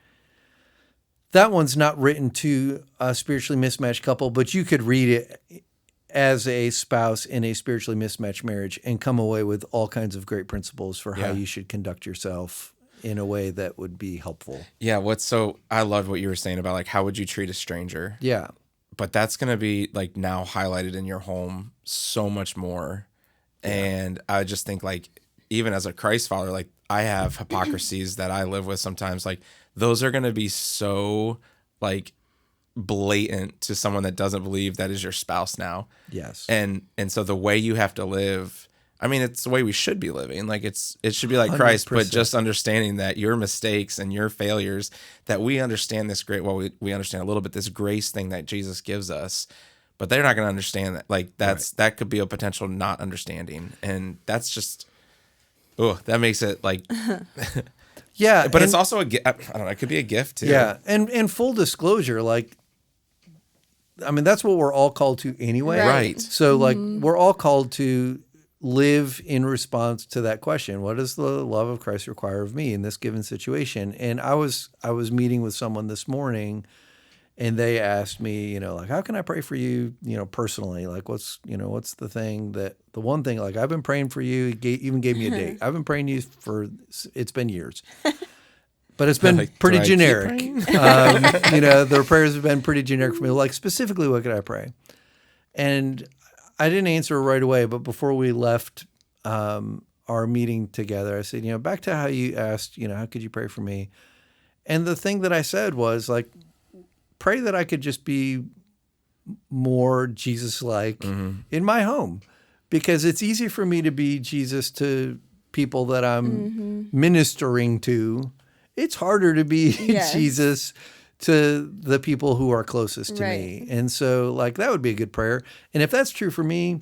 Speaker 3: That one's not written to a spiritually mismatched couple, but you could read it as a spouse in a spiritually mismatched marriage and come away with all kinds of great principles for how you should conduct yourself in a way that would be helpful.
Speaker 4: Yeah. I loved what you were saying about like, how would you treat a stranger?
Speaker 3: Yeah.
Speaker 4: But that's going to be like now highlighted in your home so much more. Yeah. And I just think like, even as a Christ follower, like I have hypocrisies that I live with sometimes, like those are going to be so like blatant to someone that doesn't believe that is your spouse now.
Speaker 3: Yes.
Speaker 4: And so the way you have to live, I mean, it's the way we should be living. Like it should be like Christ, 100%. But just understanding that your mistakes and your failures, that we understand this we understand a little bit this grace thing that Jesus gives us, but they're not going to understand that. Like that could be a potential not understanding. And that's just, that makes it like,
Speaker 3: yeah.
Speaker 4: But it's also I don't know, it could be a gift too.
Speaker 3: Yeah. And full disclosure, like, I mean, that's what we're all called to anyway.
Speaker 4: Right.
Speaker 3: So like we're all called to live in response to that question. What does the love of Christ require of me in this given situation? And I was meeting with someone this morning and they asked me, like, how can I pray for you, personally? Like, what's the thing the one thing, like, I've been praying for you. He even gave me a date. I've been praying you it's been years. But it's been pretty generic. Their prayers have been pretty generic for me. Like, specifically, what could I pray? And I didn't answer right away, but before we left, our meeting together, I said, back to how you asked, how could you pray for me? And the thing that I said was like, pray that I could just be more Jesus-like in my home, because it's easy for me to be Jesus to people that I'm ministering to. It's harder to be Jesus to the people who are closest to me. And so like that would be a good prayer. And if that's true for me,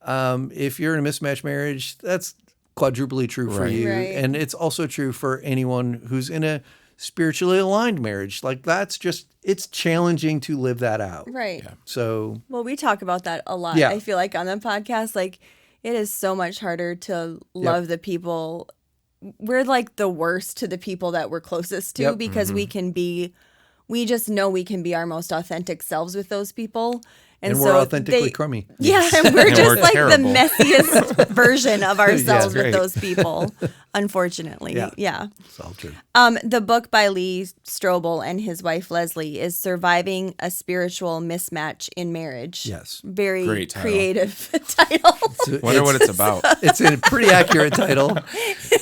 Speaker 3: if you're in a mismatched marriage, that's quadruply true for you. And it's also true for anyone who's in a spiritually aligned marriage. Like that's just, it's challenging to live that out.
Speaker 2: Right.
Speaker 3: Yeah. So,
Speaker 2: well, we talk about that a lot.
Speaker 3: Yeah.
Speaker 2: I feel like on the podcast, like it is so much harder to love the people. We're like the worst to the people that we're closest to because we just know we can be our most authentic selves with those people.
Speaker 3: And we're authentically crummy.
Speaker 2: Yeah, and we're just
Speaker 4: we're
Speaker 2: like
Speaker 4: terrible.
Speaker 2: the messiest version of ourselves with
Speaker 4: great.
Speaker 2: those people, unfortunately. Yeah.
Speaker 3: It's all true.
Speaker 2: The book by Lee Strobel and his wife Leslie is Surviving a Spiritual Mismatch in Marriage.
Speaker 3: Yes.
Speaker 2: Very
Speaker 4: Great title.
Speaker 2: creative title.
Speaker 4: Wonder what it's about.
Speaker 3: It's a pretty accurate title.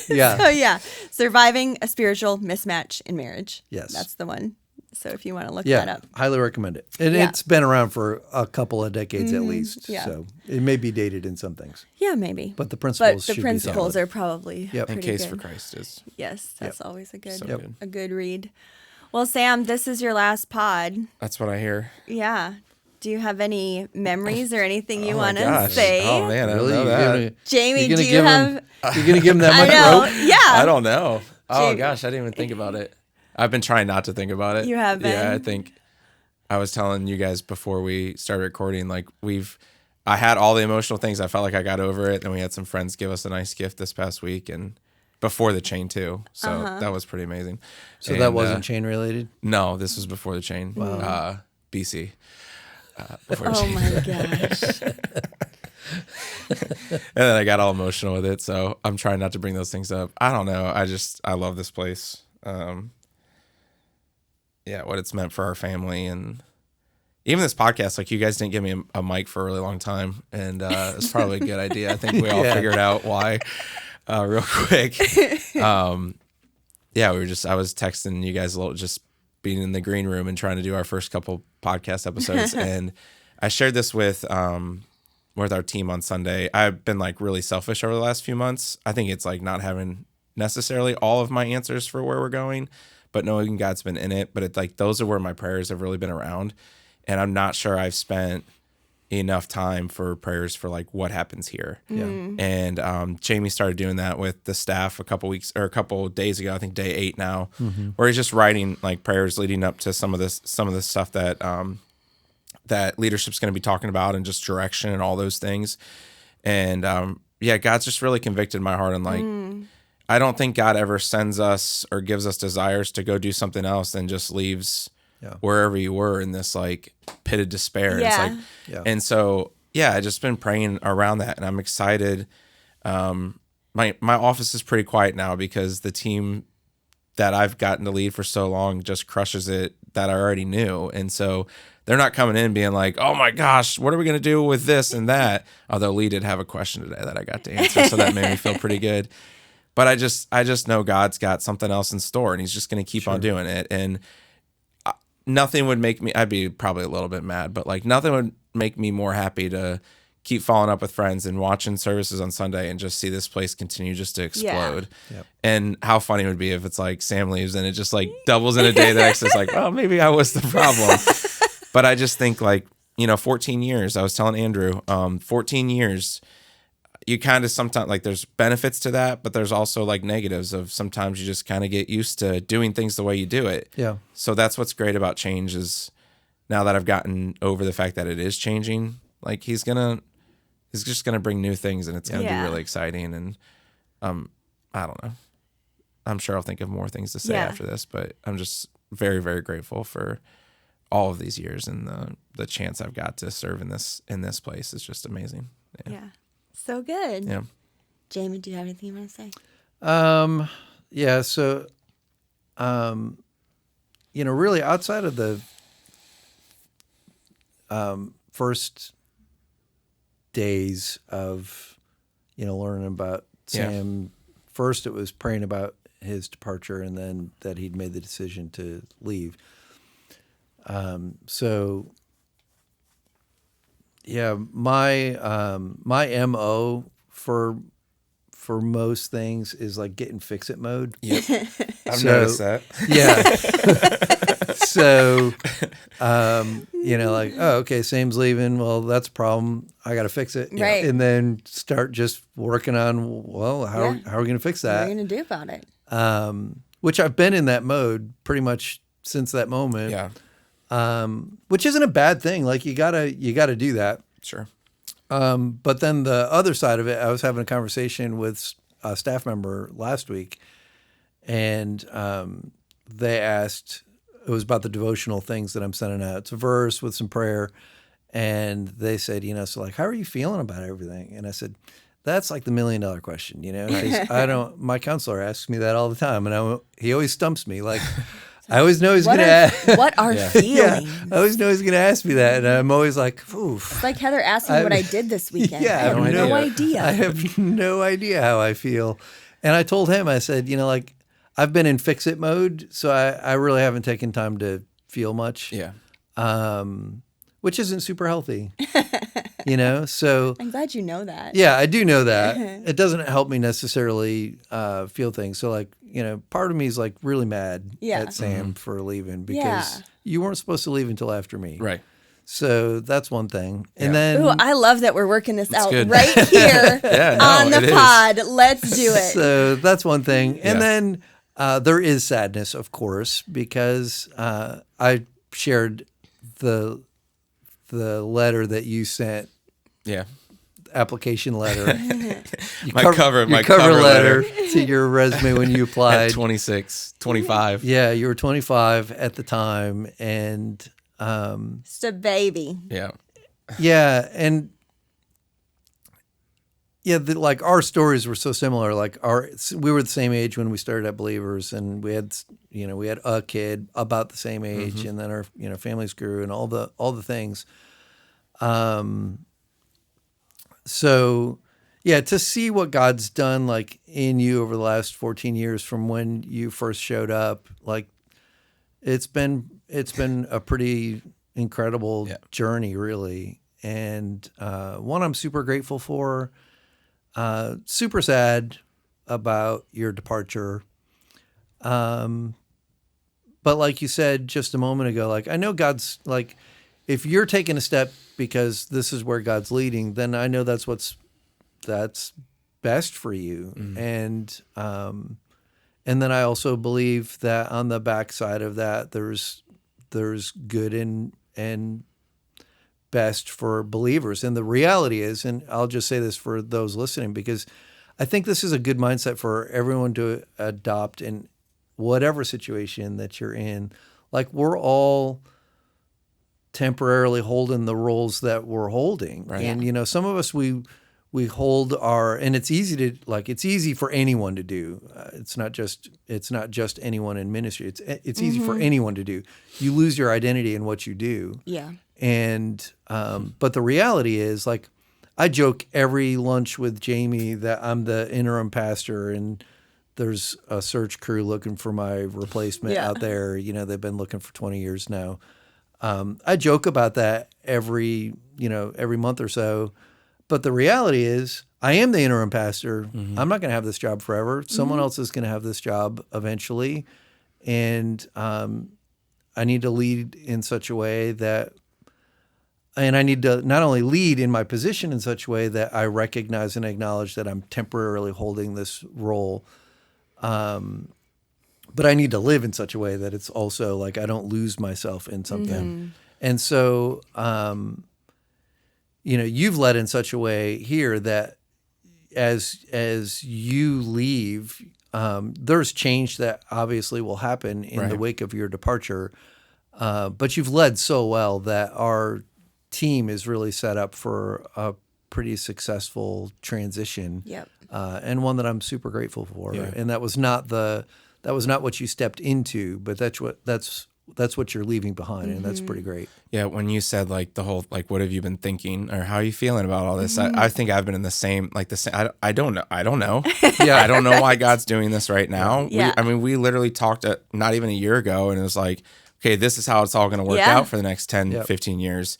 Speaker 3: Yeah.
Speaker 2: So yeah, Surviving a Spiritual Mismatch in Marriage.
Speaker 3: Yes.
Speaker 2: That's the one. So if you want to look that up.
Speaker 3: Highly recommend it. And it's been around for a couple of decades at least.
Speaker 2: yeah.
Speaker 3: So it may be dated in some things.
Speaker 2: Yeah, maybe.
Speaker 3: But the principles should be
Speaker 2: principles
Speaker 3: solid.
Speaker 2: are probably
Speaker 3: Yep.
Speaker 2: pretty
Speaker 4: In Case
Speaker 2: good.
Speaker 4: for Christ is.
Speaker 2: Yes, that's always a good
Speaker 4: So good.
Speaker 2: a good read. Well, Sam, this is your last pod.
Speaker 4: That's what I hear.
Speaker 2: Yeah. Do you have any memories or anything you
Speaker 4: Oh my
Speaker 2: want to
Speaker 4: gosh.
Speaker 2: say?
Speaker 4: Oh man, I
Speaker 3: Really?
Speaker 4: don't know that.
Speaker 2: Jamie,
Speaker 3: You're
Speaker 2: do
Speaker 3: gonna
Speaker 2: you
Speaker 3: give
Speaker 2: have?
Speaker 3: him, you're going to give him that
Speaker 2: I
Speaker 3: much
Speaker 2: know.
Speaker 3: rope?
Speaker 2: Yeah.
Speaker 4: I don't know. Oh
Speaker 2: Jamie-
Speaker 4: gosh, I didn't even think about it. I've been trying not to think about it.
Speaker 2: You have been?
Speaker 4: Yeah, I think I was telling you guys before we started recording, like I had all the emotional things. I felt like I got over it. And we had some friends give us a nice gift this past week and before the chain too. So that was pretty amazing.
Speaker 3: So
Speaker 4: And,
Speaker 3: that wasn't chain related?
Speaker 4: No, this was before the chain. BC. Before the
Speaker 2: Oh
Speaker 4: chain.
Speaker 2: my gosh.
Speaker 4: And then I got all emotional with it. So I'm trying not to bring those things up. I don't know. I love this place. What it's meant for our family. And even this podcast, like you guys didn't give me a mic for a really long time. And it's probably a good idea. I think we all figured out why real quick. I was texting you guys a little, just being in the green room and trying to do our first couple podcast episodes. And I shared this with our team on Sunday. I've been like really selfish over the last few months. I think it's like not having necessarily all of my answers for where we're going, but knowing God's been in it. But it's like, those are where my prayers have really been around. And I'm not sure I've spent enough time for prayers for like what happens here.
Speaker 3: Yeah.
Speaker 4: And Jamie started doing that with the staff a couple days ago, I think day 8 now, where he's just writing like prayers leading up to some of the stuff that that leadership's going to be talking about and just direction and all those things. And God's just really convicted my heart. And like, I don't think God ever sends us or gives us desires to go do something else and just leaves wherever you were in this like pit of despair.
Speaker 2: Yeah.
Speaker 4: And it's like, and so, I just been praying around that, and I'm excited. My office is pretty quiet now because the team that I've gotten to lead for so long just crushes it that I already knew. And so they're not coming in being like, oh my gosh, what are we going to do with this and that? Although Lee did have a question today that I got to answer. So that made me feel pretty good. But I just know God's got something else in store, and he's just going to keep on doing it. And nothing would make me, I'd be probably a little bit mad, but like nothing would make me more happy to keep following up with friends and watching services on Sunday and just see this place continue just to explode.
Speaker 3: Yeah. Yep.
Speaker 4: And how funny it would be if it's like Sam leaves and it just like doubles in a day. The next is like, well, maybe I was the problem. But I just think like, 14 years, I was telling Andrew, 14 years, you kind of sometimes like there's benefits to that, but there's also like negatives of sometimes you just kind of get used to doing things the way you do it.
Speaker 3: Yeah.
Speaker 4: So that's what's great about change is now that I've gotten over the fact that it is changing, like he's just gonna bring new things, and it's gonna be really exciting. And I don't know. I'm sure I'll think of more things to say after this, but I'm just very, very grateful for all of these years and the chance I've got to serve in this place is just amazing.
Speaker 2: Yeah. So good.
Speaker 4: Yeah.
Speaker 2: Jamie, do you have anything you want to say?
Speaker 3: So, really outside of the first days of, learning about Sam, first it was praying about his departure, and then that he'd made the decision to leave. So yeah, my MO for most things is like get in fix-it mode.
Speaker 4: Yep. I've noticed that.
Speaker 3: Yeah. So, like, oh, okay, Sam's leaving. Well, that's a problem. I got to fix it.
Speaker 2: Right.
Speaker 3: And then start just working on, well, how are we going to fix
Speaker 2: What are
Speaker 3: that?
Speaker 2: you going to do about it?
Speaker 3: Which I've been in that mode pretty much since that moment.
Speaker 4: Yeah.
Speaker 3: Which isn't a bad thing. Like you gotta do that.
Speaker 4: Sure.
Speaker 3: But then the other side of it, I was having a conversation with a staff member last week, and they asked, it was about the devotional things that I'm sending out. It's a verse with some prayer, and they said, so like, how are you feeling about everything? And I said, that's like the $1 million question, 'cause my counselor asks me that all the time, and he always stumps me. Like, I always know he's going to ask.
Speaker 2: What are feelings?
Speaker 3: I always know he's going to ask me that, and I'm always like, oof.
Speaker 2: It's like Heather asking me what I did this weekend.
Speaker 3: Yeah,
Speaker 2: I have no idea.
Speaker 3: I have no idea how I feel. And I told him, I said, like, I've been in fix-it mode, so I really haven't taken time to feel much.
Speaker 4: Yeah.
Speaker 3: Which isn't super healthy. So
Speaker 2: I'm glad you know that.
Speaker 3: yeah, I do know that. It doesn't help me necessarily feel things. So like, part of me is like really mad at Sam for leaving because you weren't supposed to leave until after me.
Speaker 4: Right.
Speaker 3: So that's one thing. And then
Speaker 2: Ooh, I love that we're working this out
Speaker 4: good.
Speaker 2: right here on the
Speaker 4: it is.
Speaker 2: pod. Let's do it.
Speaker 3: So that's one thing. And
Speaker 4: Yeah.
Speaker 3: then there is sadness, of course, because I shared the letter that you sent,
Speaker 4: Yeah.
Speaker 3: application letter.
Speaker 4: My cover
Speaker 3: letter to your resume when you applied.
Speaker 4: At 26, 25.
Speaker 3: Yeah, you were 25 at the time, and
Speaker 2: Just a baby.
Speaker 4: Yeah.
Speaker 3: yeah, and yeah, like our stories were so similar. Like we were the same age when we started at Believers, and we had a kid about the same age, and then our families grew and all the things. So yeah, to see what God's done like in you over the last 14 years from when you first showed up, like it's been a pretty incredible journey, really, and one I'm super grateful for. Super sad about your departure. But like you said just a moment ago, like I know God's like, if you're taking a step because this is where God's leading, then I know that's best for you. Mm-hmm. And then I also believe that on the backside of that, there's good and best for believers. And the reality is, and I'll just say this for those listening, because I think this is a good mindset for everyone to adopt in whatever situation that you're in. Like we're all temporarily holding the roles that we're holding. Right. And, some of us, we hold and it's easy for anyone to do. It's not just anyone in ministry. It's easy for anyone to do. You lose your identity in what you do.
Speaker 2: Yeah.
Speaker 3: And, but the reality is, like, I joke every lunch with Jamie that I'm the interim pastor and there's a search crew looking for my replacement out there. They've been looking for 20 years now. I joke about that every month or so, but the reality is I am the interim pastor. Mm-hmm. I'm not going to have this job forever. Someone else is going to have this job eventually. And, I need to lead in such a way and I need to not only lead in my position in such a way that I recognize and acknowledge that I'm temporarily holding this role, but I need to live in such a way that it's also like I don't lose myself in something. Mm-hmm. And so, you've led in such a way here that as you leave, there's change that obviously will happen in the wake of your departure. But you've led so well that our team is really set up for a pretty successful transition.
Speaker 2: Yep.
Speaker 3: And one that I'm super grateful for.
Speaker 4: Yeah.
Speaker 3: And that was not what you stepped into, but that's that's what you're leaving behind, and that's pretty great.
Speaker 4: Yeah, when you said like the whole like what have you been thinking or how are you feeling about all this? I think I've been in the same I don't know.
Speaker 3: Yeah.
Speaker 4: I don't know why God's doing this right now.
Speaker 2: Yeah.
Speaker 4: We literally talked not even a year ago, and it was like, okay, this is how it's all going to work
Speaker 2: Yeah.
Speaker 4: out for the next 10, 15 years.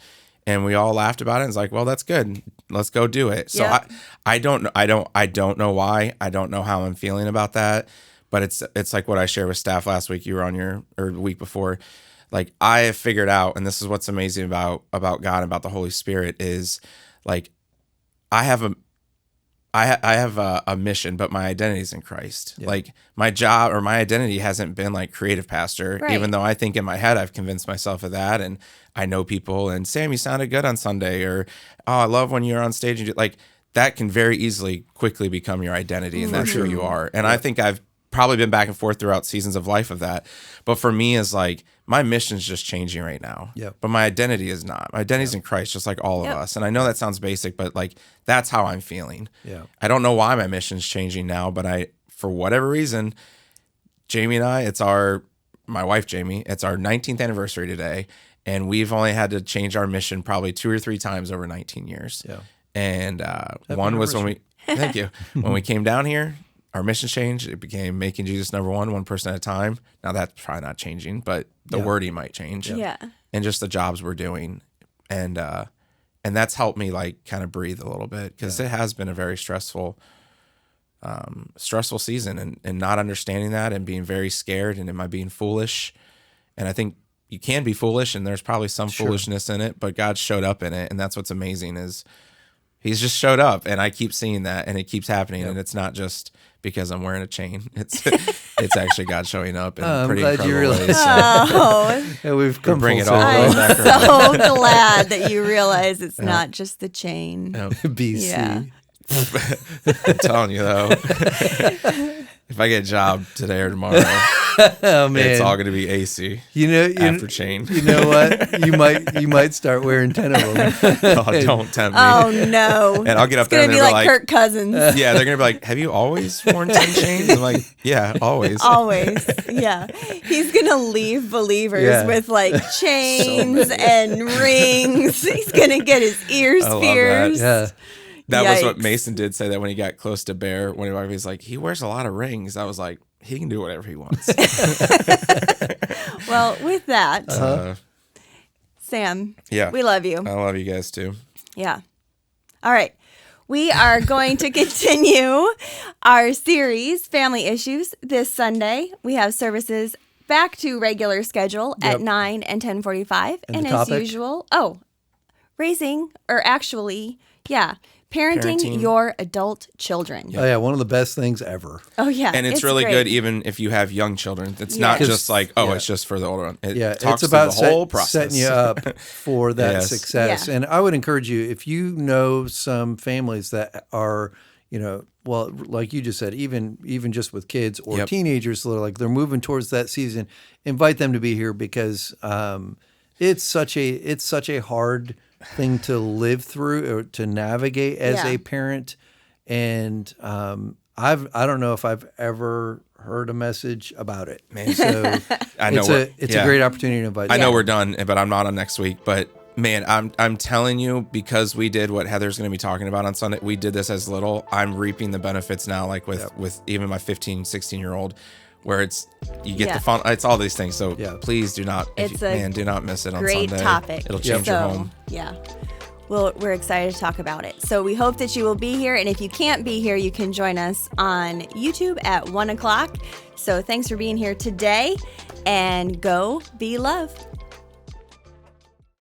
Speaker 4: And we all laughed about it. It's like, well, that's good. Let's go do it. So
Speaker 2: Yep.
Speaker 4: I don't know why. I don't know how I'm feeling about that. But it's like what I shared with staff last week. You were on or the week before. Like I have figured out, and this is what's amazing about God and about the Holy Spirit is like I have a mission, but my identity is in Christ.
Speaker 3: Yeah.
Speaker 4: Like my job or my identity hasn't been like creative pastor,
Speaker 2: Right.
Speaker 4: even though I think in my head I've convinced myself of that, and I know people. And Sam, you sounded good on Sunday, or oh, I love when you're on stage and like that can very easily quickly become your identity, and that's who you are. And I think I've probably been back and forth throughout seasons of life of that. But for me, is like my mission is just changing right now.
Speaker 3: Yep.
Speaker 4: But my identity is not. My identity is in Christ, just like all of us. And I know that sounds basic, but like that's how I'm feeling.
Speaker 3: Yeah.
Speaker 4: I don't know why my mission's changing now, but for whatever reason, Jamie and I, my wife Jamie, it's our 19th anniversary today, and we've only had to change our mission probably 2 or 3 times over 19 years.
Speaker 3: Yeah.
Speaker 4: And one was when thank you, when we came down here. Our mission changed. It became making Jesus number one person at a time. Now that's probably not changing, but the wording might change.
Speaker 2: Yeah.
Speaker 4: And just the jobs we're doing. And that's helped me like kind of breathe a little bit, because it has been a very stressful season, and not understanding that and being very scared, and am I being foolish? And I think you can be foolish, and there's probably some foolishness in it, but God showed up in it. And that's what's amazing is he's just showed up, and I keep seeing that, and it keeps happening. And it's not just because I'm wearing a chain. It's actually God showing up in pretty
Speaker 3: glad you
Speaker 4: incredible ways.
Speaker 3: realized.
Speaker 4: So
Speaker 2: Oh,
Speaker 3: Yeah, we've come
Speaker 4: bring
Speaker 3: full
Speaker 4: it all
Speaker 3: circle.
Speaker 4: the way
Speaker 2: I'm
Speaker 4: back around.
Speaker 2: so glad that you realize it's not just the chain.
Speaker 3: BC.
Speaker 2: Yeah.
Speaker 4: I'm telling you though, if I get a job today or tomorrow,
Speaker 3: Oh man,
Speaker 4: it's all going to be AC after chain.
Speaker 3: You know what? You might start wearing 10 of them.
Speaker 4: Oh, don't tempt me.
Speaker 2: Oh no!
Speaker 4: And I'll get up
Speaker 2: It's
Speaker 4: there
Speaker 2: gonna
Speaker 4: and
Speaker 2: be
Speaker 4: they'll
Speaker 2: like
Speaker 4: be like,
Speaker 2: Kirk Cousins.
Speaker 4: yeah, they're going to be like, have you always worn 10 chains? I'm like, yeah, always.
Speaker 2: Always, yeah. He's gonna leave Believers
Speaker 3: Yeah.
Speaker 2: with like chains and rings. He's gonna get his ears
Speaker 4: I love that.
Speaker 2: pierced.
Speaker 3: Yeah.
Speaker 4: That was what
Speaker 2: Yikes.
Speaker 4: Mason did say, that when he got close to Bear, when he was like, he wears a lot of rings. I was like, he can do whatever he wants.
Speaker 2: Well, with that, Sam,
Speaker 4: Yeah.
Speaker 2: we love you.
Speaker 4: I love you guys too.
Speaker 2: Yeah. All right. We are going to continue our series, Family Issues, this Sunday. We have services back to regular schedule at 9 and 10:45.
Speaker 3: And
Speaker 2: And
Speaker 3: the
Speaker 2: as
Speaker 3: topic?
Speaker 2: usual, parenting
Speaker 4: Parenting.
Speaker 2: your adult children.
Speaker 3: Oh yeah, one of the best things ever.
Speaker 2: Oh, yeah.
Speaker 4: And it's really
Speaker 2: great.
Speaker 4: good even if you have young children. It's
Speaker 2: Yeah.
Speaker 4: not just like, oh,
Speaker 3: Yeah.
Speaker 4: it's just for the older one. It
Speaker 3: Yeah,
Speaker 4: talks
Speaker 3: it's about
Speaker 4: through the whole process.
Speaker 3: setting you up for that
Speaker 4: Yes.
Speaker 3: success.
Speaker 2: Yeah.
Speaker 3: And I would encourage you, if you know some families that are, well, like you just said, even just with kids or
Speaker 4: Yep.
Speaker 3: teenagers, so they're moving towards that season, invite them to be here, because it's such a hard thing to live through or to navigate as
Speaker 2: Yeah.
Speaker 3: a parent. And I don't know if I've ever heard a message about it.
Speaker 4: Man.
Speaker 3: So
Speaker 4: I know
Speaker 3: it's a great opportunity to invite.
Speaker 4: I know
Speaker 2: Yeah.
Speaker 4: we're done, but I'm not on next week. But man, I'm telling you, because we did what Heather's going to be talking about on Sunday. We did this as little. I'm reaping the benefits now, like with even my 15, 16-year-old, where you get the fun. It's all these things. So please do not, do not miss it on
Speaker 2: Great
Speaker 4: Sunday.
Speaker 2: topic.
Speaker 4: It'll change your home.
Speaker 2: Yeah. Well, we're excited to talk about it. So we hope that you will be here. And if you can't be here, you can join us on YouTube at 1 o'clock. So thanks for being here today, and go be love.